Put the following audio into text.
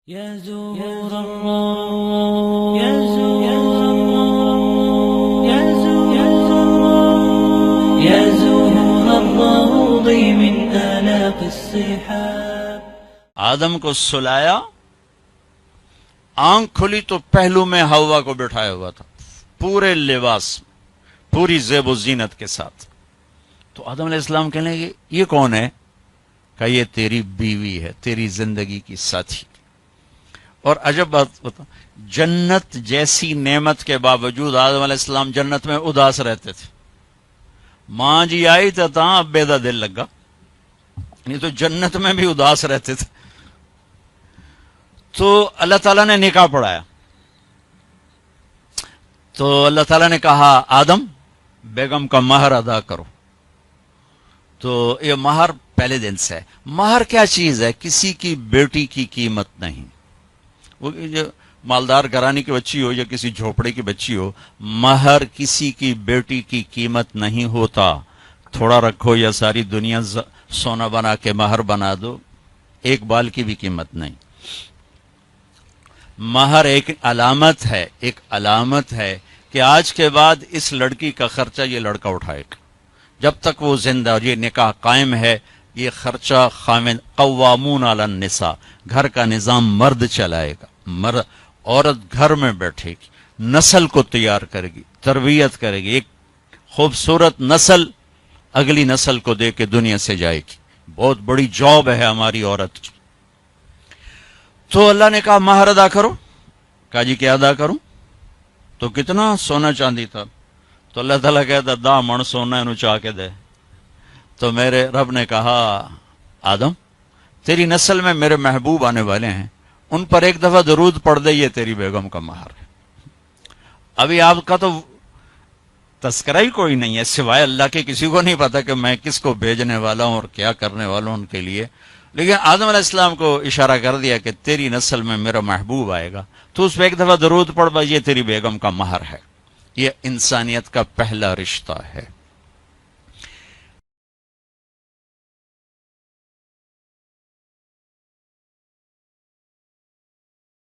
يا زهور الروض يا زهور الروض من آلاف الصحاب. آدم کو سلایا، آنکھ کھلی تو پہلو میں ہوا کو بٹھایا ہوا تھا، پورے لباس، پوری زیب و زینت کے ساتھ. تو آدم علیہ السلام کہنے لگے یہ کون ہے؟ کہ یہ تیری بیوی ہے، تیری زندگی کی ساتھی. اور عجب بات بتا، جنت جیسی نعمت کے باوجود آدم علیہ السلام جنت میں اداس رہتے تھے. ماں جی آئی تو اب بیدا دل لگا، نہیں تو جنت میں بھی اداس رہتے تھے. تو اللہ تعالیٰ نے نکاح پڑھایا. تو اللہ تعالیٰ نے کہا آدم بیگم کا مہر ادا کرو. تو یہ مہر پہلے دن سے ہے. مہر کیا چیز ہے؟ کسی کی بیٹی کی قیمت نہیں. وہ جو مالدار گھرانے کی بچی ہو یا کسی جھوپڑے کی بچی ہو، مہر کسی کی بیٹی کی قیمت نہیں ہوتا. تھوڑا رکھو یا ساری دنیا سونا بنا کے مہر بنا دو، ایک بال کی بھی قیمت نہیں. مہر ایک علامت ہے، ایک علامت ہے کہ آج کے بعد اس لڑکی کا خرچہ یہ لڑکا اٹھائے گا. جب تک وہ زندہ اور یہ نکاح قائم ہے، یہ خرچہ خامن قوامون علی النساء، گھر کا نظام مرد چلائے گا. عورت گھر میں بیٹھے گی، نسل کو تیار کرے گی، تربیت کرے گی، ایک خوبصورت نسل اگلی نسل کو دے کے دنیا سے جائے گی. بہت بڑی جاب ہے ہماری عورت کی. تو اللہ نے کہا مہر ادا کرو. کہا جی کیا ادا کروں؟ تو کتنا سونا چاندی تھا؟ تو اللہ تعالیٰ کہتا دا من سونا انہوں چاہ کے دے. تو میرے رب نے کہا آدم تیری نسل میں میرے محبوب آنے والے ہیں، ان پر ایک دفعہ درود پڑھ دے، یہ تیری بیگم کا مہر ہے. ابھی آپ کا تو تذکرہ ہی کوئی نہیں ہے سوائے اللہ کے، کسی کو نہیں پتا کہ میں کس کو بھیجنے والا ہوں اور کیا کرنے والا ہوں ان کے لیے. لیکن آدم علیہ السلام کو اشارہ کر دیا کہ تیری نسل میں میرا محبوب آئے گا، تو اس پہ ایک دفعہ درود پڑھ، یہ تیری بیگم کا مہر ہے. یہ انسانیت کا پہلا رشتہ ہے.